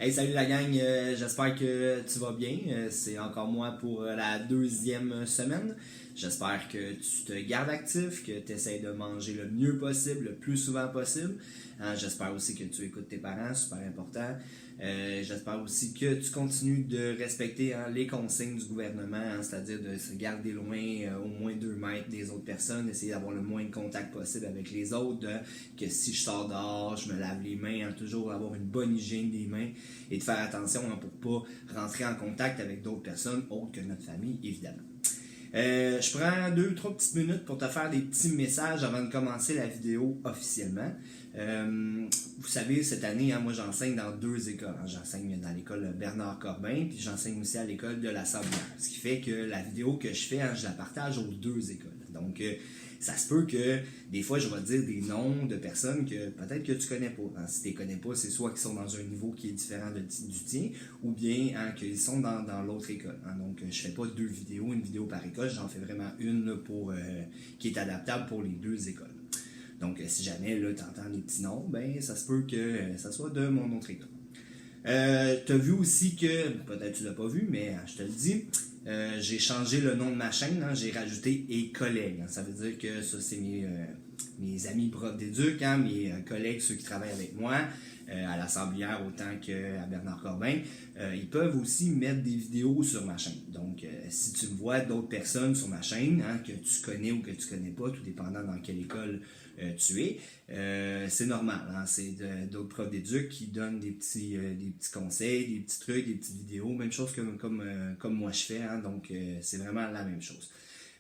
Hey, salut la gang, j'espère que tu vas bien. C'est encore moi pour la deuxième semaine. J'espère que tu te gardes actif, que tu essaies de manger le mieux possible, le plus souvent possible. J'espère aussi que tu écoutes tes parents, super important. J'espère aussi que tu continues de respecter les consignes du gouvernement, c'est-à-dire de se garder loin, au moins 2 mètres des autres personnes, essayer d'avoir le moins de contact possible avec les autres, que si je sors dehors, je me lave les mains, toujours avoir une bonne hygiène des mains et de faire attention pour pas rentrer en contact avec d'autres personnes autres que notre famille, évidemment. Je prends 2-3 petites minutes pour te faire des petits messages avant de commencer la vidéo officiellement. Vous savez, cette année, moi j'enseigne dans 2 écoles. J'enseigne dans l'école Bernard Corbin, puis j'enseigne aussi à l'école de la Sablière. Ce qui fait que la vidéo que je fais, je la partage aux 2 écoles. Donc, ça se peut que des fois, je vais dire des noms de personnes que peut-être que tu connais pas. Si tu les connais pas, c'est soit qu'ils sont dans un niveau qui est différent du tien, ou bien qu'ils sont dans l'autre école. Donc, je fais pas 2 vidéos, une vidéo par école, j'en fais vraiment une qui est adaptable pour les 2 écoles. Donc, si jamais tu entends des petits noms, ben ça se peut que ça soit de mon autre école. Tu as vu aussi que, peut-être tu l'as pas vu, mais je te le dis, j'ai changé le nom de ma chaîne, j'ai rajouté « et collègues ». Ça veut dire que ça, c'est mes amis profs d'éduc, mes collègues, ceux qui travaillent avec moi, à la Sablière autant qu'à Bernard Corbin. Ils peuvent aussi mettre des vidéos sur ma chaîne. Donc, si tu vois d'autres personnes sur ma chaîne, que tu connais ou que tu connais pas, tout dépendant dans quelle école tu es, c'est normal. C'est d'autres profs d'éduc qui donnent des petits conseils, des petits trucs, des petites vidéos, même chose comme moi je fais. Donc, c'est vraiment la même chose.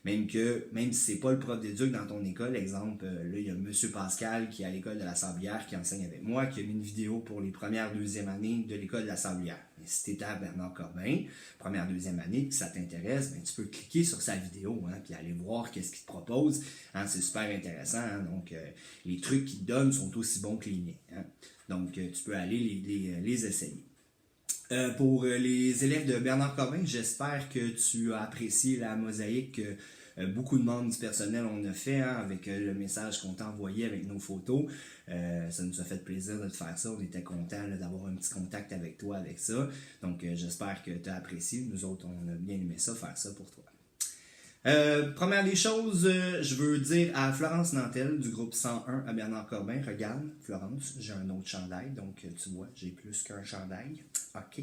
Même si c'est pas le prof d'éduc dans ton école, exemple, là, il y a M. Pascal qui est à l'école de la Sablière qui enseigne avec moi, qui a mis une vidéo pour les premières, 2e années de l'école de la Sablière. Et si tu es à Bernard Corbin, première, 2e année, que ça t'intéresse, tu peux cliquer sur sa vidéo, puis aller voir qu'est-ce qu'il te propose. C'est super intéressant. Donc, les trucs qu'il te donne sont aussi bons que les miens. Donc, tu peux aller les essayer. Pour les élèves de Bernard Corbin, j'espère que tu as apprécié la mosaïque que beaucoup de membres du personnel on a fait avec le message qu'on t'a envoyé avec nos photos. Ça nous a fait plaisir de te faire ça. On était contents d'avoir un petit contact avec toi avec ça. Donc j'espère que tu as apprécié. Nous autres, on a bien aimé ça, faire ça pour toi. Première des choses, je veux dire à Florence Nantel du groupe 101 à Bernard Corbin, regarde Florence, j'ai un autre chandail, donc tu vois, j'ai plus qu'un chandail. OK.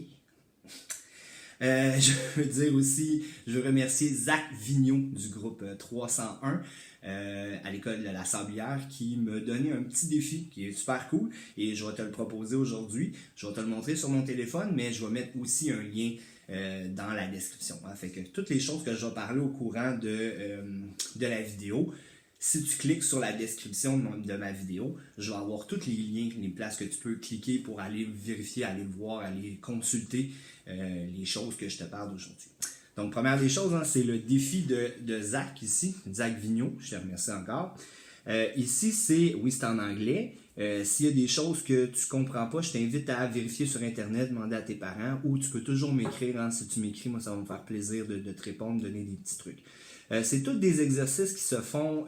Je veux dire aussi, je veux remercier Zach Vigneault du groupe 301 à l'école de la Sablière qui me donnait un petit défi qui est super cool et je vais te le proposer aujourd'hui. Je vais te le montrer sur mon téléphone, mais je vais mettre aussi un lien dans la description. Fait que toutes les choses que je vais parler au courant de la vidéo, si tu cliques sur la description de ma vidéo, je vais avoir tous les liens, les places que tu peux cliquer pour aller vérifier, aller voir, aller consulter les choses que je te parle d'aujourd'hui. Donc, première des choses, c'est le défi de Zach ici, Zach Vigneault, je te remercie encore. Ici, c'est en anglais. S'il y a des choses que tu ne comprends pas, je t'invite à vérifier sur Internet, demander à tes parents, ou tu peux toujours m'écrire. Si tu m'écris, moi, ça va me faire plaisir de te répondre, donner des petits trucs. C'est tous des exercices qui se font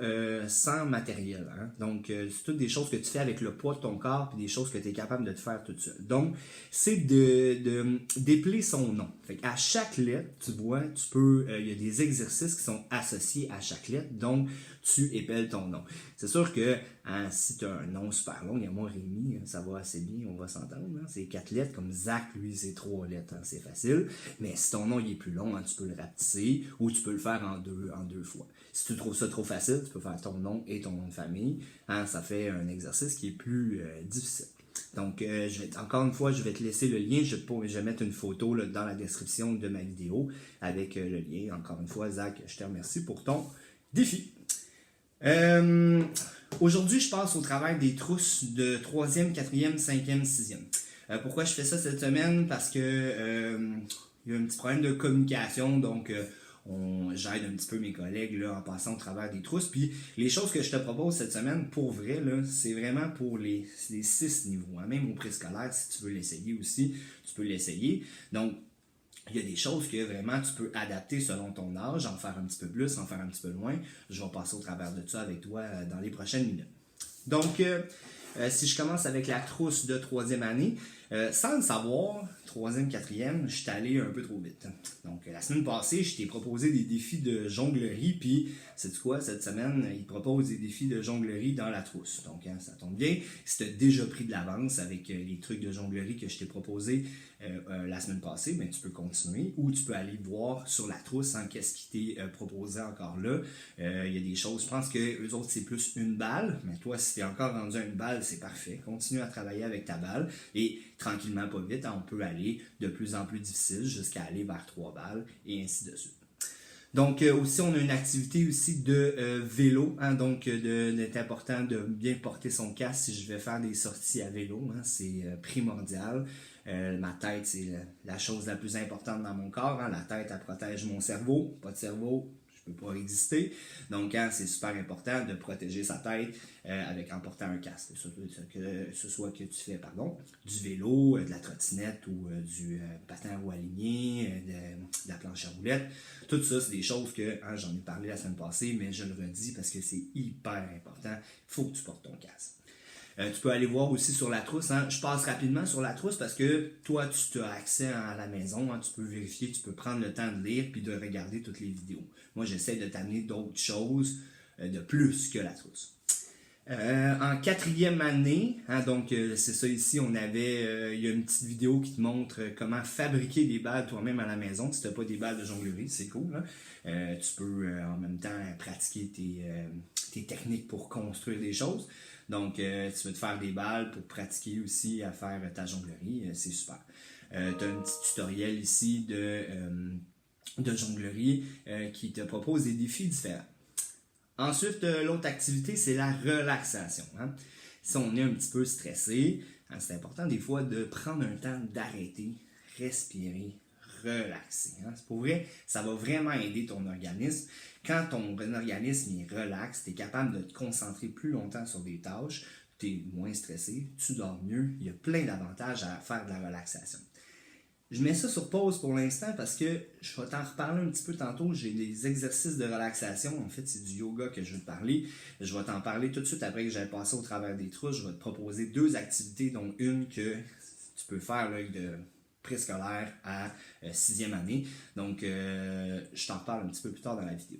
sans matériel. Donc, c'est toutes des choses que tu fais avec le poids de ton corps puis des choses que tu es capable de te faire toute seule. Donc, c'est d'épeler son nom. Fait qu'à chaque lettre, tu vois, il y a des exercices qui sont associés à chaque lettre. Donc, tu épelles ton nom. C'est sûr que si tu as un nom super long, il y a moi Rémi, ça va assez bien, on va s'entendre. C'est 4 lettres, comme Zach, lui, c'est 3 lettres, c'est facile. Mais si ton nom il est plus long, tu peux le rapetisser ou tu peux le faire en deux fois. Si tu trouves ça trop facile, tu peux faire ton nom et ton nom de famille. Ça fait un exercice qui est plus difficile. Donc, encore une fois, je vais te laisser le lien. Je vais mettre une photo dans la description de ma vidéo avec le lien. Encore une fois, Zach, je te remercie pour ton défi. Aujourd'hui, je passe au travail des trousses de 3e, 4e, 5e, 6e. Pourquoi je fais ça cette semaine? Parce que il y a un petit problème de communication, donc j'aide un petit peu mes collègues là, en passant au travers des trousses. Puis les choses que je te propose cette semaine, pour vrai, c'est vraiment pour les 6 niveaux. Même au préscolaire, si tu veux l'essayer aussi, tu peux l'essayer. Donc, il y a des choses que vraiment tu peux adapter selon ton âge, en faire un petit peu plus, en faire un petit peu moins. Je vais passer au travers de ça avec toi dans les prochaines minutes. Donc, Si je commence avec la trousse de troisième année, sans le savoir, troisième, quatrième, je suis allé un peu trop vite. Donc, la semaine passée, je t'ai proposé des défis de jonglerie, puis, sais-tu quoi, cette semaine, ils proposent des défis de jonglerie dans la trousse. Donc, ça tombe bien. Si tu as déjà pris de l'avance avec les trucs de jonglerie que je t'ai proposé la semaine passée, ben, tu peux continuer ou tu peux aller voir sur la trousse qu'est-ce qui t'est proposé encore là. Il y a des choses, je pense que eux autres, c'est plus une balle, mais toi, si tu es encore rendu à une balle, c'est parfait. Continue à travailler avec ta balle et tranquillement, pas vite, on peut aller de plus en plus difficile jusqu'à aller vers 3 balles et ainsi de suite. Donc aussi, on a une activité aussi de vélo, donc c'est important de bien porter son casque si je vais faire des sorties à vélo, c'est primordial. Ma tête, c'est la chose la plus importante dans mon corps. La tête, elle protège mon cerveau. Pas de cerveau, je ne peux pas exister. Donc, c'est super important de protéger sa tête en portant un casque. Que ce soit que tu fais du vélo, de la trottinette ou du patin à roue alignée, de la planche à roulettes. Tout ça, c'est des choses que j'en ai parlé la semaine passée, mais je le redis parce que c'est hyper important. Il faut que tu portes ton casque. Tu peux aller voir aussi sur la trousse. Je passe rapidement sur la trousse parce que toi, tu as accès à la maison. Tu peux vérifier, tu peux prendre le temps de lire puis de regarder toutes les vidéos. Moi, j'essaie de t'amener d'autres choses de plus que la trousse. En quatrième année, donc c'est ça ici, il y a une petite vidéo qui te montre comment fabriquer des balles toi-même à la maison. Si tu n'as pas des balles de jonglerie, c'est cool. Tu peux en même temps pratiquer tes techniques pour construire des choses. Donc, tu veux te faire des balles pour pratiquer aussi à faire ta jonglerie, c'est super. Tu as un petit tutoriel ici de jonglerie qui te propose des défis différents. Ensuite, l'autre activité, c'est la relaxation. Si on est un petit peu stressé, c'est important des fois de prendre un temps d'arrêter, respirer, relaxer. Pour vrai, ça va vraiment aider ton organisme. Quand ton organisme est relax, tu es capable de te concentrer plus longtemps sur des tâches, tu es moins stressé, tu dors mieux. Il y a plein d'avantages à faire de la relaxation. Je mets ça sur pause pour l'instant parce que je vais t'en reparler un petit peu tantôt. J'ai des exercices de relaxation. En fait, c'est du yoga que je veux te parler. Je vais t'en parler tout de suite après que j'aille passer au travers des trousses. Je vais te proposer 2 activités, dont une que tu peux faire là, de préscolaire à 6e année. Donc, je t'en reparle un petit peu plus tard dans la vidéo.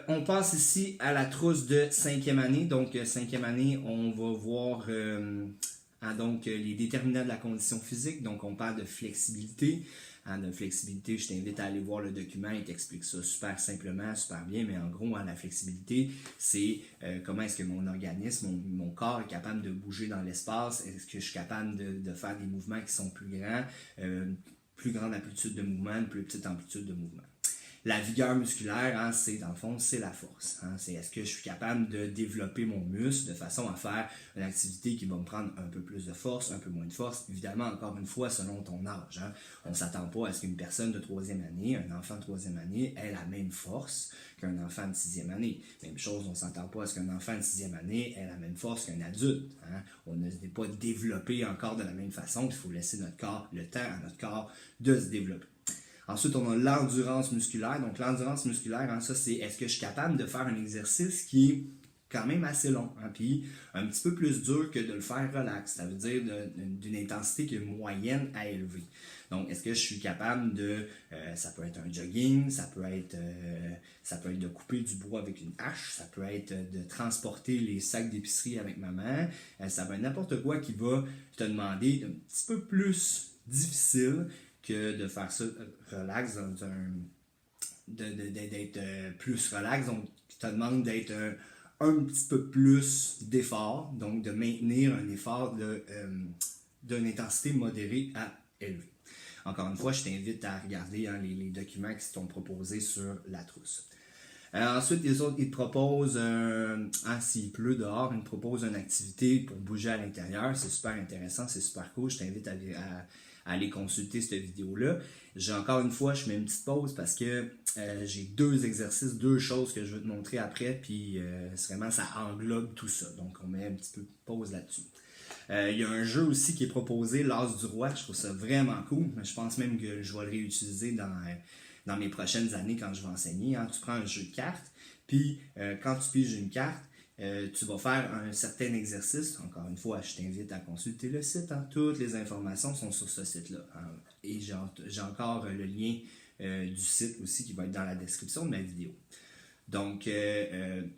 On passe ici à la trousse de 5e année. Donc, 5e année, on va voir donc, les déterminants de la condition physique. Donc, on parle de flexibilité. De flexibilité, je t'invite à aller voir le document. Il t'explique ça super simplement, super bien. Mais en gros, la flexibilité, c'est comment est-ce que mon organisme, mon corps est capable de bouger dans l'espace. Est-ce que je suis capable de faire des mouvements qui sont plus grands, plus grande amplitude de mouvement, une plus petite amplitude de mouvement. La vigueur musculaire, c'est dans le fond, c'est la force. C'est est-ce que je suis capable de développer mon muscle de façon à faire une activité qui va me prendre un peu plus de force, un peu moins de force. Évidemment, encore une fois, selon ton âge. On ne s'attend pas à ce qu'une personne de 3e année, un enfant de 3e année, ait la même force qu'un enfant de 6e année. Même chose, on ne s'attend pas à ce qu'un enfant de 6e année ait la même force qu'un adulte. On n'est pas développé encore de la même façon. Il faut laisser le temps à notre corps de se développer. Ensuite, on a l'endurance musculaire. Donc, l'endurance musculaire, ça, c'est est-ce que je suis capable de faire un exercice qui est quand même assez long, puis un petit peu plus dur que de le faire relax. Ça veut dire d'une intensité qui est moyenne à élevée. Donc, est-ce que je suis capable ça peut être un jogging, ça peut être de couper du bois avec une hache, ça peut être de transporter les sacs d'épicerie avec ma main, ça peut être n'importe quoi qui va te demander un petit peu plus difficile que de faire ça relax, d'être plus relax. Donc, ça te demande d'être un petit peu plus d'effort, donc de maintenir un effort d'une intensité modérée à élevée. Encore une fois, je t'invite à regarder les documents qui sont proposés sur la trousse. Ensuite, les autres, ils te proposent, s'il pleut dehors, ils te proposent une activité pour bouger à l'intérieur. C'est super intéressant, c'est super cool. Je t'invite à aller consulter cette vidéo-là. Encore une fois, je mets une petite pause parce que j'ai 2 exercices, 2 choses que je veux te montrer après, puis vraiment, ça englobe tout ça. Donc, on met un petit peu de pause là-dessus. Il y a un jeu aussi qui est proposé, l'As du Roi. Je trouve ça vraiment cool. Je pense même que je vais le réutiliser dans mes prochaines années quand je vais enseigner. Tu prends un jeu de cartes, puis quand tu piges une carte, tu vas faire un certain exercice. Encore une fois, je t'invite à consulter le site. Hein. Toutes les informations sont sur ce site-là. Hein. Et j'ai encore le lien du site aussi qui va être dans la description de ma vidéo. Donc,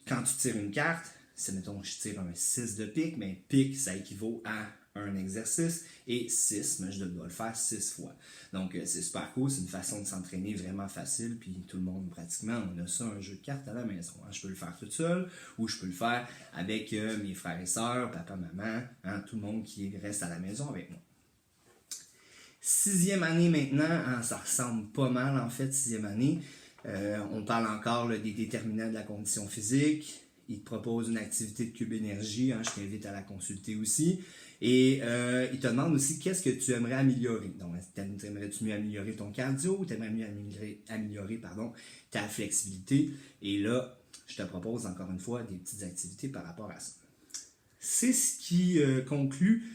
quand tu tires une carte, c'est mettons je tire un 6 de pique, mais pique, ça équivaut à un exercice, et 6, mais je dois le faire 6 fois. Donc, c'est super cool, c'est une façon de s'entraîner vraiment facile, puis tout le monde, pratiquement, on a ça, un jeu de cartes à la maison. Hein. Je peux le faire tout seul, ou je peux le faire avec mes frères et sœurs, papa, maman, hein, tout le monde qui reste à la maison avec moi. 6e année maintenant, hein, ça ressemble pas mal en fait, 6e année. On parle encore là, des déterminants de la condition physique. Il te propose une activité de Cube Énergie, hein, je t'invite à la consulter aussi. Et il te demande aussi qu'est-ce que tu aimerais améliorer. Donc, t'aimerais-tu mieux améliorer ton cardio ou t'aimerais mieux améliorer ta flexibilité? Et là, je te propose encore une fois des petites activités par rapport à ça. C'est ce qui conclut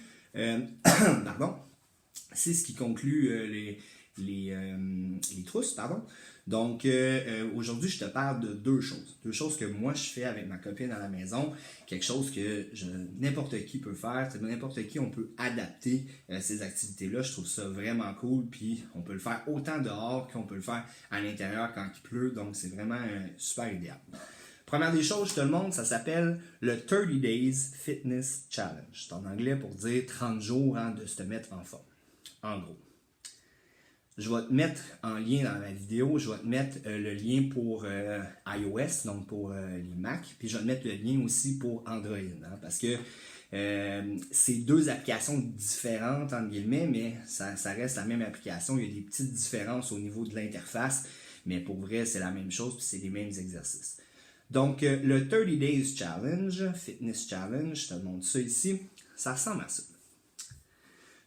c'est ce qui conclut les trousses, pardon. Donc, aujourd'hui, je te parle de deux choses. Deux choses que moi, je fais avec ma copine à la maison. Quelque chose que n'importe qui peut faire. N'importe qui, on peut adapter ces activités-là. Je trouve ça vraiment cool. Puis, on peut le faire autant dehors qu'on peut le faire à l'intérieur quand il pleut. Donc, c'est vraiment super idéal. Première des choses, je te le montre, ça s'appelle le 30 Days Fitness Challenge. C'est en anglais pour dire 30 jours hein, de se mettre en forme. En gros. Je vais te mettre en lien dans la vidéo, je vais te mettre le lien pour iOS, donc pour les Mac, puis je vais te mettre le lien aussi pour Android, hein, parce que c'est deux applications différentes, entre guillemets, mais ça reste la même application. Il y a des petites différences au niveau de l'interface, mais pour vrai, c'est la même chose, puis c'est les mêmes exercices. Donc, le 30 Days Challenge, Fitness Challenge, je te montre ça ici, ça ressemble à ça.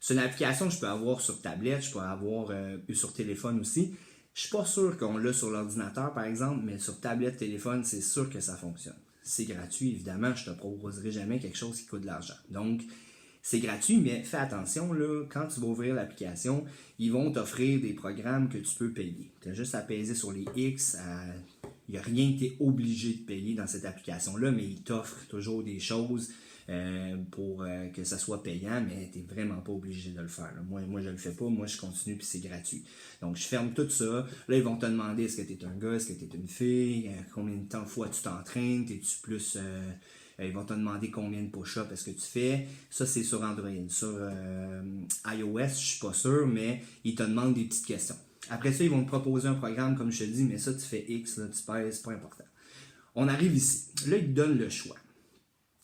C'est une application que je peux avoir sur tablette, je peux avoir sur téléphone aussi. Je suis pas sûr qu'on l'a sur l'ordinateur, par exemple, mais sur tablette, téléphone, c'est sûr que ça fonctionne. C'est gratuit, évidemment, je te proposerai jamais quelque chose qui coûte de l'argent. Donc, c'est gratuit, mais fais attention, là, quand tu vas ouvrir l'application, ils vont t'offrir des programmes que tu peux payer. Tu as juste à peser sur les X, il n'y a rien que tu es obligé de payer dans cette application-là, mais ils t'offrent toujours des choses pour que ça soit payant, mais tu n'es vraiment pas obligé de le faire. Là. Moi, je ne le fais pas, moi, je continue, puis c'est gratuit. Donc, je ferme tout ça. Là, ils vont te demander est-ce que tu es un gars, est-ce que tu es une fille, combien de temps fois tu t'entraînes, es-tu plus... ils vont te demander combien de push-ups est-ce que tu fais. Ça, c'est sur Android. Sur iOS, je ne suis pas sûr, mais ils te demandent des petites questions. Après ça, ils vont te proposer un programme, comme je te dis, mais ça, tu fais X, là, tu pèses, c'est pas important. On arrive ici. Là, ils te donnent le choix.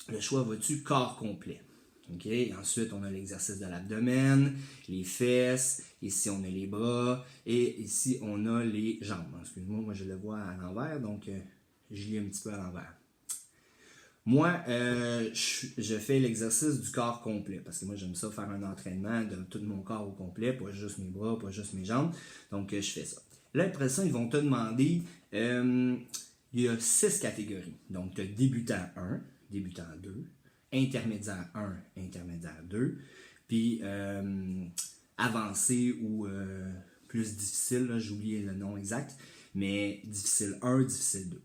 Le choix va-tu corps complet? OK? Ensuite, on a l'exercice de l'abdomen, les fesses. Ici, on a les bras. Et ici, on a les jambes. Excuse-moi, moi, je le vois à l'envers, donc je lis un petit peu à l'envers. Moi, je fais l'exercice du corps complet parce que moi, j'aime ça faire un entraînement de tout mon corps au complet, pas juste mes bras, pas juste mes jambes. Donc, je fais ça. Là, après ça, ils vont te demander, il y a 6 catégories. Donc, tu as débutant 1, débutant 2, intermédiaire 1, intermédiaire 2, puis avancé ou plus difficile, j'ai oublié le nom exact, mais difficile 1, difficile 2.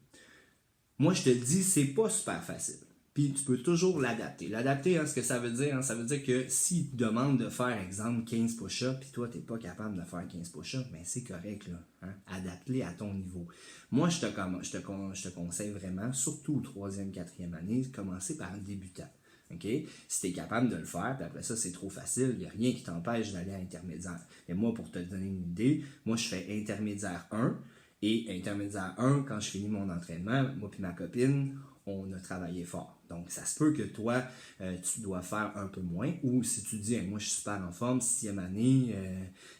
Moi, je te le dis, c'est pas super facile. Puis tu peux toujours l'adapter. L'adapter, hein, ce que ça veut dire, hein, ça veut dire que s'il te demande de faire, exemple, 15 push-ups, puis toi, tu n'es pas capable de faire 15 push-ups, ben c'est correct, là. Hein? Adapte-les à ton niveau. Moi, je te conseille vraiment, surtout au 3e, 4e année, de commencer par un débutant. Okay? Si tu es capable de le faire, puis après ça, c'est trop facile, il n'y a rien qui t'empêche d'aller à intermédiaire. Mais moi, pour te donner une idée, moi, je fais intermédiaire 1, et intermédiaire 1, quand je finis mon entraînement, moi et ma copine, on a travaillé fort. Donc, ça se peut que toi, tu dois faire un peu moins. Ou si tu dis, moi, je suis super en forme, 6e année,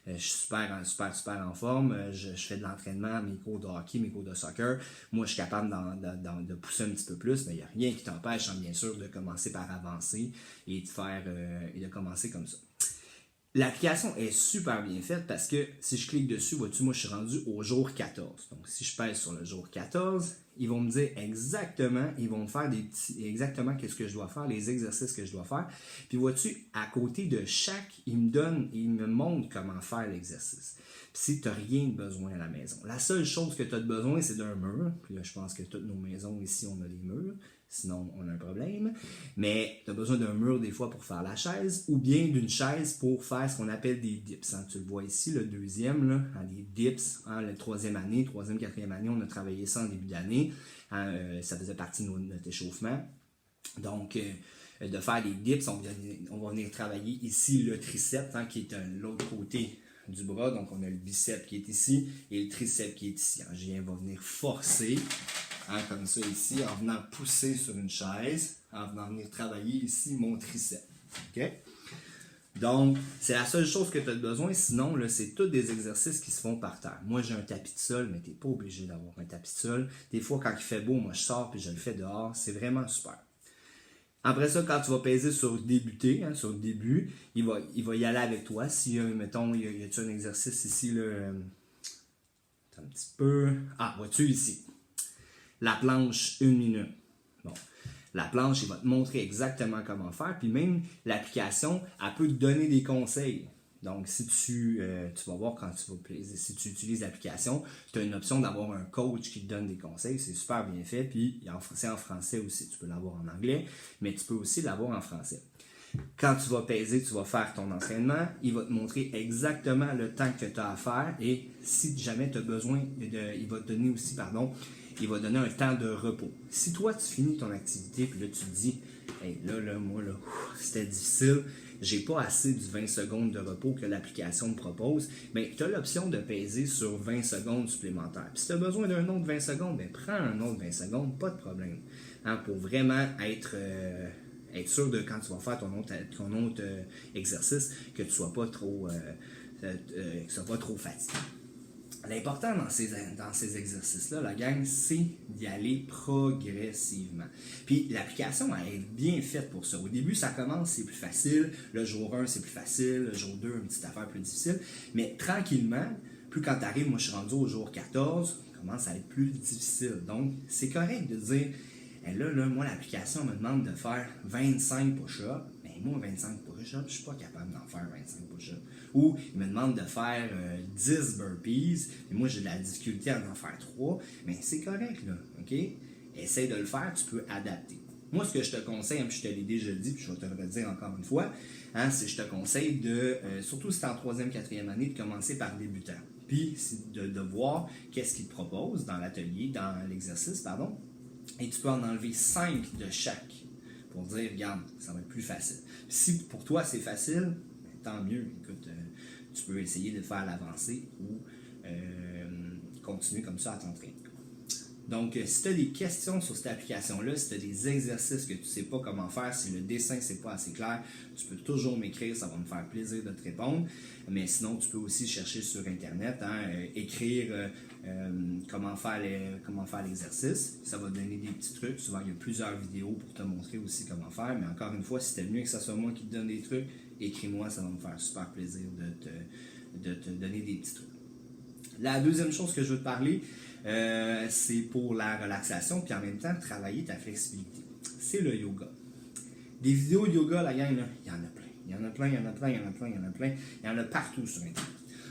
je suis super en forme, je fais de l'entraînement, mes cours de hockey, mes cours de soccer, moi, je suis capable de pousser un petit peu plus, mais il n'y a rien qui t'empêche, hein, bien sûr, de commencer par avancer et de commencer comme ça. L'application est super bien faite parce que si je clique dessus, vois-tu, moi je suis rendu au jour 14. Donc si je pèse sur le jour 14, ils vont me dire exactement, ils vont me faire exactement qu'est-ce que je dois faire, les exercices que je dois faire. Puis vois-tu, à côté de chaque, ils me montrent comment faire l'exercice. Puis si tu n'as rien de besoin à la maison. La seule chose que tu as de besoin, c'est d'un mur. Puis là, je pense que toutes nos maisons ici, on a des murs. sinon on a un problème. Mais tu as besoin d'un mur des fois pour faire la chaise, ou bien d'une chaise pour faire ce qu'on appelle des dips. Hein. Tu le vois ici, le deuxième, là, hein, les dips, hein, la troisième, quatrième année, on a travaillé ça en début d'année. Hein, ça faisait partie de notre échauffement. Donc, de faire des dips, on va venir travailler ici le triceps, hein, qui est l'autre côté du bras. Donc, on a le biceps qui est ici et le triceps qui est ici. Hein. Je va venir forcer, hein, comme ça ici, en venant pousser sur une chaise, en venant venir travailler ici mon triceps. OK? Donc, c'est la seule chose que tu as besoin. Sinon, là, c'est tous des exercices qui se font par terre. Moi, j'ai un tapis de sol, mais tu n'es pas obligé d'avoir un tapis de sol. Des fois, quand il fait beau, moi, je sors et je le fais dehors. C'est vraiment super. Après ça, quand tu vas peser sur débuter, hein, sur le début, il va y aller avec toi. Si, mettons, y a-tu un exercice ici, là, un petit peu. Ah, vois-tu ici? La planche, 1 minute. Bon. La planche, il va te montrer exactement comment faire. Puis même, l'application, elle peut te donner des conseils. Donc, si tu vas voir quand tu vas peser, si tu utilises l'application, tu as une option d'avoir un coach qui te donne des conseils. C'est super bien fait. Puis, c'est en français aussi. Tu peux l'avoir en anglais, mais tu peux aussi l'avoir en français. Quand tu vas peser, tu vas faire ton entraînement. Il va te montrer exactement le temps que tu as à faire. Et si jamais tu as besoin, il va te donner aussi, il va donner un temps de repos. Si toi, tu finis ton activité, puis là, tu te dis, hey, moi, c'était difficile, j'ai pas assez du 20 secondes de repos que l'application me propose, bien, tu as l'option de peser sur 20 secondes supplémentaires. Puis si tu as besoin d'un autre 20 secondes, bien, prends un autre 20 secondes, pas de problème. Hein, pour vraiment être sûr de quand tu vas faire ton autre exercice, que tu ne sois pas trop, fatigué. L'important dans ces exercices-là, la gang, c'est d'y aller progressivement. Puis l'application, elle est bien faite pour ça. Au début, ça commence, c'est plus facile. Le jour 1, c'est plus facile. Le jour 2, une petite affaire plus difficile. Mais tranquillement, plus quand tu arrives, moi je suis rendu au jour 14, ça commence à être plus difficile. Donc, c'est correct de dire, là, moi, l'application me demande de faire 25 push-ups. Moi, 25 push-ups, je ne suis pas capable d'en faire 25 push-ups. Ou il me demande de faire 10 burpees, et moi, j'ai de la difficulté à en faire 3. Mais c'est correct, là, OK? Essaye de le faire, tu peux adapter. Moi, ce que je te conseille, puis je te l'ai déjà dit, puis je vais te le redire encore une fois, hein, c'est que je te conseille de, surtout si tu es en 3e, 4e année, de commencer par débutant. Puis, de voir qu'est-ce qu'il te propose dans l'atelier, dans l'exercice, pardon. Et tu peux en enlever 5 de chaque pour dire, regarde, ça va être plus facile. Si pour toi c'est facile, tant mieux. Écoute, tu peux essayer de faire l'avancée ou continuer comme ça à t'entraîner. Donc, si tu as des questions sur cette application-là, si tu as des exercices que tu ne sais pas comment faire, si le dessin c'est pas assez clair, tu peux toujours m'écrire, ça va me faire plaisir de te répondre. Mais sinon, tu peux aussi chercher sur Internet, hein, écrire comment faire l'exercice. Ça va te donner des petits trucs. Souvent, il y a plusieurs vidéos pour te montrer aussi comment faire. Mais encore une fois, si c'était mieux que ce soit moi qui te donne des trucs, écris-moi, ça va me faire super plaisir de te donner des petits trucs. La deuxième chose que je veux te parler, c'est pour la relaxation, puis en même temps, travailler ta flexibilité. C'est le yoga. Des vidéos de yoga, la gang, il y en a plein. Il y en a plein. Il y en a partout sur Internet.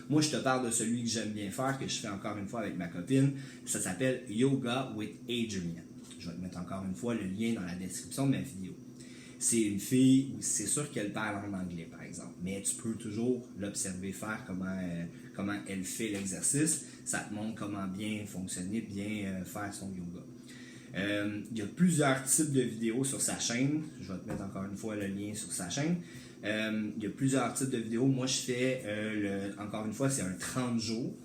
Moi, je te parle de celui que j'aime bien faire, que je fais encore une fois avec ma copine. Ça s'appelle Yoga with Adrienne. Je vais te mettre encore une fois le lien dans la description de ma vidéo. C'est une fille, c'est sûr qu'elle parle en anglais, par exemple, mais tu peux toujours l'observer faire, comment elle fait l'exercice. Ça te montre comment bien fonctionner, bien faire son yoga. Il y a plusieurs types de vidéos sur sa chaîne. Je vais te mettre encore une fois le lien sur sa chaîne. Il y a plusieurs types de vidéos. Moi, je fais, encore une fois, c'est un 30 jours.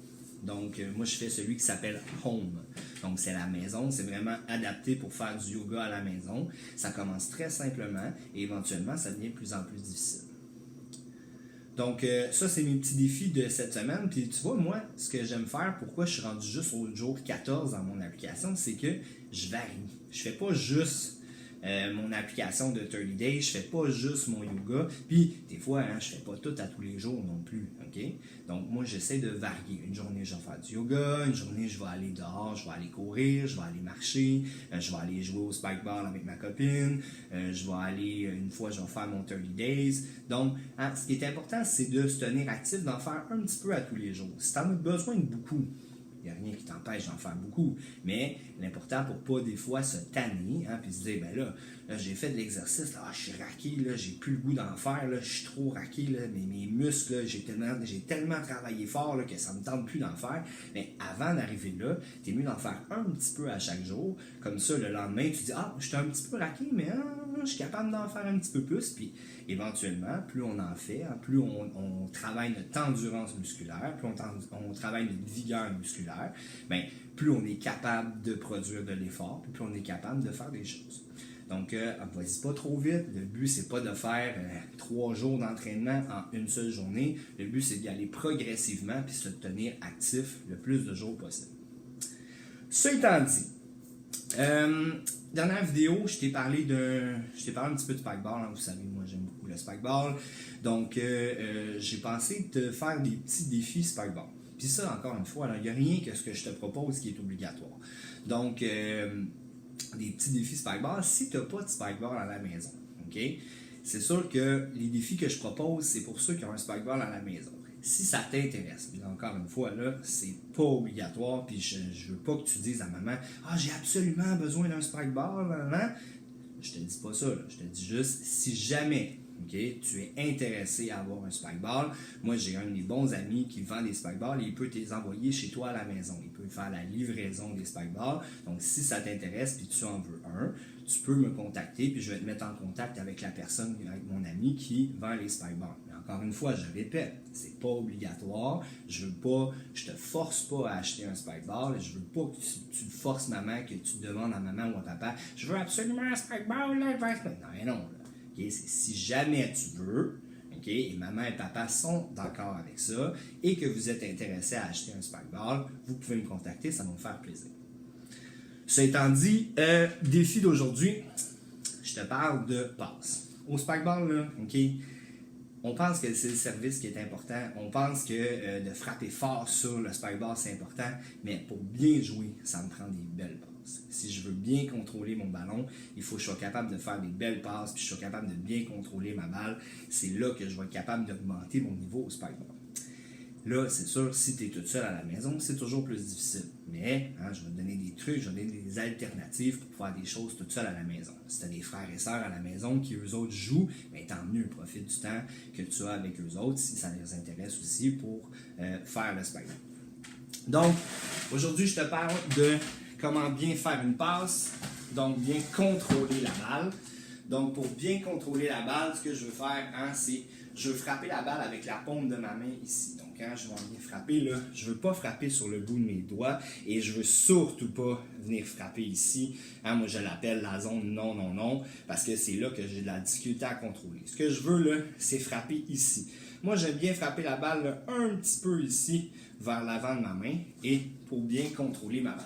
Donc, moi, je fais celui qui s'appelle Home. Donc, c'est la maison. C'est vraiment adapté pour faire du yoga à la maison. Ça commence très simplement et éventuellement, ça devient de plus en plus difficile. Donc, ça, c'est mes petits défis de cette semaine. Puis, tu vois, moi, ce que j'aime faire, pourquoi je suis rendu juste au jour 14 dans mon application, c'est que je varie. Je fais pas juste mon application de 30 Days, je fais pas juste mon yoga. Puis, des fois, je fais pas tout à tous les jours non plus. OK? Donc, moi, j'essaie de varier. Une journée, je vais faire du yoga. Une journée, je vais aller dehors, je vais aller courir, je vais aller marcher, je vais aller jouer au spikeball avec ma copine, je vais aller, une fois, je vais faire mon 30 Days. Donc, ce qui est important, c'est de se tenir actif, d'en faire un petit peu à tous les jours. Si tu en as besoin de beaucoup, Il n'y a rien qui t'empêche d'en faire beaucoup. Mais l'important pour pas des fois se tanner, puis se dire, ben là j'ai fait de l'exercice, là, je suis raqué, là, j'ai plus le goût d'en faire, là, je suis trop raqué, là, mes muscles, là, j'ai tellement travaillé fort là, que ça me tente plus d'en faire. Mais avant d'arriver là, t'es mieux d'en faire un petit peu à chaque jour. Comme ça, le lendemain, tu dis, je suis un petit peu raqué, mais je suis capable d'en faire un petit peu plus. Puis éventuellement, plus on en fait, plus on travaille notre endurance musculaire, plus on travaille notre vigueur musculaire, bien, plus on est capable de produire de l'effort, puis plus on est capable de faire des choses. Donc, vas-y pas trop vite. Le but, c'est pas de faire 3 jours d'entraînement en une seule journée. Le but, c'est d'y aller progressivement puis se tenir actif le plus de jours possible. Ça étant dit, dernière vidéo, je t'ai parlé un petit peu de spikeball. Vous savez, moi, j'aime beaucoup le spikeball. Donc, j'ai pensé te faire des petits défis spikeball. Puis ça, encore une fois, il n'y a rien que ce que je te propose qui est obligatoire. Donc, des petits défis spikeball, si tu n'as pas de spikeball à la maison, ok? C'est sûr que les défis que je propose, c'est pour ceux qui ont un spikeball à la maison. Si ça t'intéresse, puis encore une fois, là, c'est pas obligatoire, puis je veux pas que tu dises à maman, j'ai absolument besoin d'un spikeball, maman. Je te dis pas ça, là. Je te dis juste, si jamais tu es intéressé à avoir un spikeball, moi j'ai un de mes bons amis qui vend des spikeballs et il peut te les envoyer chez toi à la maison. Il peut faire la livraison des spikeballs. Donc si ça t'intéresse et tu en veux un, tu peux me contacter puis je vais te mettre en contact avec la personne, avec mon ami qui vend les spikeballs. Mais encore une fois, je répète, c'est pas obligatoire. Je te force pas à acheter un spikeball. Je veux pas que tu forces maman, que tu demandes à maman ou à papa, je veux absolument un spikeball. Non, mais non. Okay, si jamais tu veux, et maman et papa sont d'accord avec ça, et que vous êtes intéressé à acheter un spikeball, vous pouvez me contacter, ça va me faire plaisir. Ça étant dit, défi d'aujourd'hui, je te parle de passe. Au spikeball, là, on pense que c'est le service qui est important, on pense que de frapper fort sur le spikeball, c'est important, mais pour bien jouer, ça me prend des belles passes. Si je veux bien contrôler mon ballon, il faut que je sois capable de faire des belles passes, puis je sois capable de bien contrôler ma balle. C'est là que je vais être capable d'augmenter mon niveau au spikeball. Là, c'est sûr, si tu es toute seule à la maison, c'est toujours plus difficile. Mais je vais te donner des trucs, je vais te donner des alternatives pour faire des choses toute seule à la maison. Si tu as des frères et sœurs à la maison qui eux autres jouent, bien, tant mieux, profite du temps que tu as avec eux autres si ça les intéresse aussi pour faire le spikeball. Donc, aujourd'hui, je te parle de comment bien faire une passe, donc bien contrôler la balle. Donc, pour bien contrôler la balle, ce que je veux faire, c'est je veux frapper la balle avec la paume de ma main ici. Donc, quand je vais venir frapper, là, je ne veux pas frapper sur le bout de mes doigts et je ne veux surtout pas venir frapper ici. Moi, je l'appelle la zone non, parce que c'est là que j'ai de la difficulté à contrôler. Ce que je veux, là, c'est frapper ici. Moi, j'aime bien frapper la balle là, un petit peu ici, vers l'avant de ma main, et pour bien contrôler ma balle.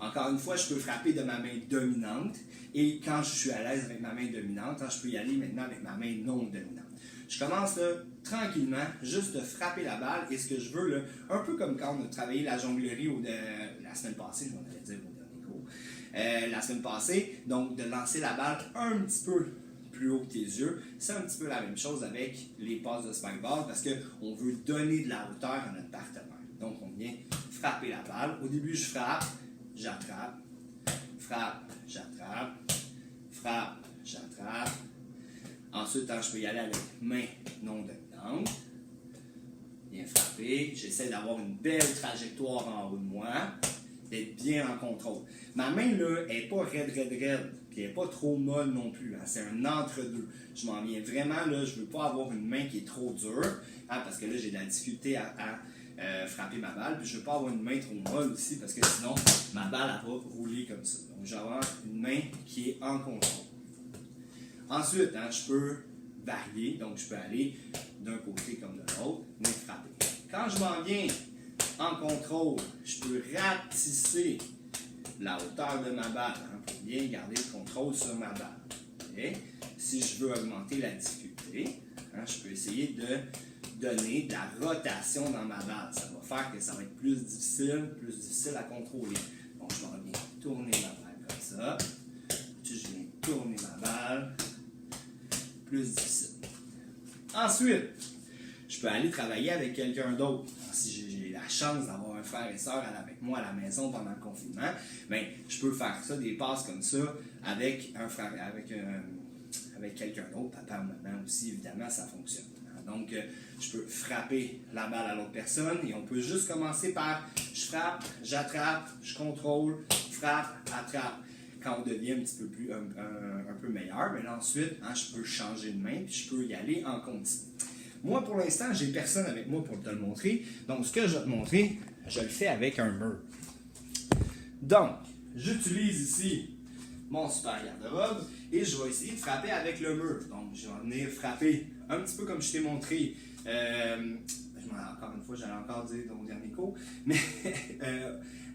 Encore une fois, je peux frapper de ma main dominante, et quand je suis à l'aise avec ma main dominante, je peux y aller maintenant avec ma main non dominante. Je commence là, tranquillement, juste de frapper la balle, et ce que je veux, là, un peu comme quand on a travaillé la jonglerie la semaine passée, je m'en allais dire au dernier cours, la semaine passée, donc de lancer la balle un petit peu plus haut que tes yeux, c'est un petit peu la même chose avec les passes de spikeball, parce qu'on veut donner de la hauteur à notre partenaire. Donc on vient frapper la balle. Au début, je frappe, j'attrape, frappe, j'attrape, frappe, j'attrape. Ensuite, je peux y aller avec main non dominante. Bien frapper. J'essaie d'avoir une belle trajectoire en haut de moi, d'être bien en contrôle. Ma main, là, elle n'est pas raide, puis elle n'est pas trop molle non plus. C'est un entre-deux. Je m'en viens vraiment, là, je ne veux pas avoir une main qui est trop dure, parce que là, j'ai de la difficulté à frapper ma balle, puis je ne veux pas avoir une main trop molle aussi, parce que sinon, ma balle, elle va rouler comme ça. Donc, je vais avoir une main qui est en contrôle. Ensuite, je peux varier, donc je peux aller d'un côté comme de l'autre, mais frapper. Quand je m'en viens en contrôle, je peux rapetisser la hauteur de ma balle pour bien garder le contrôle sur ma balle. Okay? Si je veux augmenter la difficulté, je peux essayer de donner de la rotation dans ma balle. Ça va faire que ça va être plus difficile à contrôler. Donc, je vais bien tourner ma balle comme ça. Puis, je viens tourner ma balle. Plus difficile. Ensuite, je peux aller travailler avec quelqu'un d'autre. Si j'ai la chance d'avoir un frère et sœur avec moi à la maison pendant le confinement, ben, je peux faire ça, des passes comme ça, avec un frère, avec quelqu'un d'autre, papa ou maman aussi, évidemment, ça fonctionne. Donc, je peux frapper la balle à l'autre personne et on peut juste commencer par je frappe, j'attrape, je contrôle, frappe, attrape. Quand on devient un petit peu plus un peu meilleur, mais là, ensuite, je peux changer de main puis je peux y aller en continu. Moi, pour l'instant, j'ai personne avec moi pour te le montrer. Donc, ce que je vais te montrer, je le fais avec un mur. Donc, j'utilise ici mon super garde-robe et je vais essayer de frapper avec le mur. Donc, je vais venir frapper un petit peu comme je t'ai montré. Encore une fois, j'allais encore dire dans mon dernier cours, mais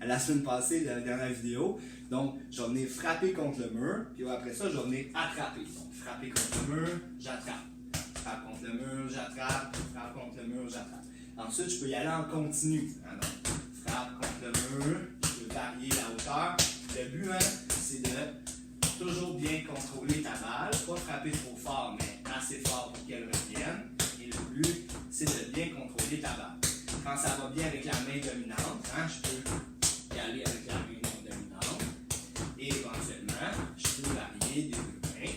la semaine passée, la dernière vidéo. Donc, je vais venir frapper contre le mur, puis après ça, je vais venir attraper. Donc, frapper contre le mur, j'attrape. Frappe contre le mur, j'attrape. Frappe contre le mur, j'attrape. Ensuite, je peux y aller en continu. Donc, frappe contre le mur, je peux varier la hauteur. Le but, c'est de toujours bien contrôler ta balle, pas frapper trop fort, mais assez fort pour qu'elle revienne. Et le but, c'est de bien contrôler ta balle. Quand ça va bien avec la main dominante, je peux y aller avec la main non dominante. Et éventuellement, je peux varier des deux mains.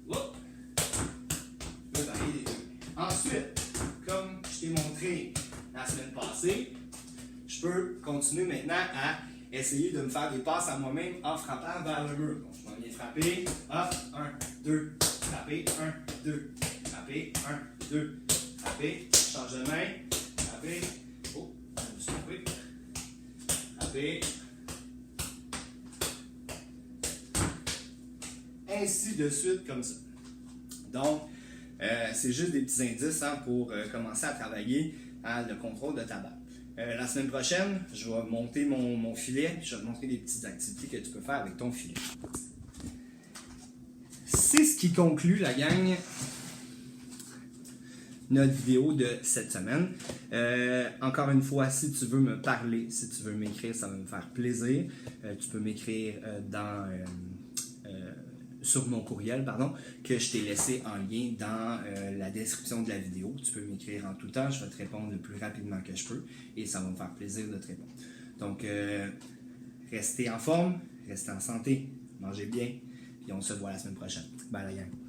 Oups! Je peux varier des deux mains. Ensuite, comme je t'ai montré la semaine passée, je peux continuer maintenant à essayer de me faire des passes à moi-même en frappant vers le mur. Donc, je vais venir frapper. Hop, 1, 2, frapper, 1, 2, frapper, 1, 2, frapper, change de main, frapper, oh, je me suis trompé, frapper, ainsi de suite comme ça. Donc, c'est juste des petits indices pour commencer à travailler le contrôle de ta balle. La semaine prochaine, je vais monter mon filet et je vais te montrer des petites activités que tu peux faire avec ton filet. C'est ce qui conclut la gang notre vidéo de cette semaine. Encore une fois, si tu veux me parler, si tu veux m'écrire, ça va me faire plaisir. Tu peux m'écrire sur mon courriel, que je t'ai laissé en lien dans la description de la vidéo. Tu peux m'écrire en tout temps, je vais te répondre le plus rapidement que je peux et ça va me faire plaisir de te répondre. Donc, restez en forme, restez en santé, mangez bien, et on se voit la semaine prochaine. Bye la gang!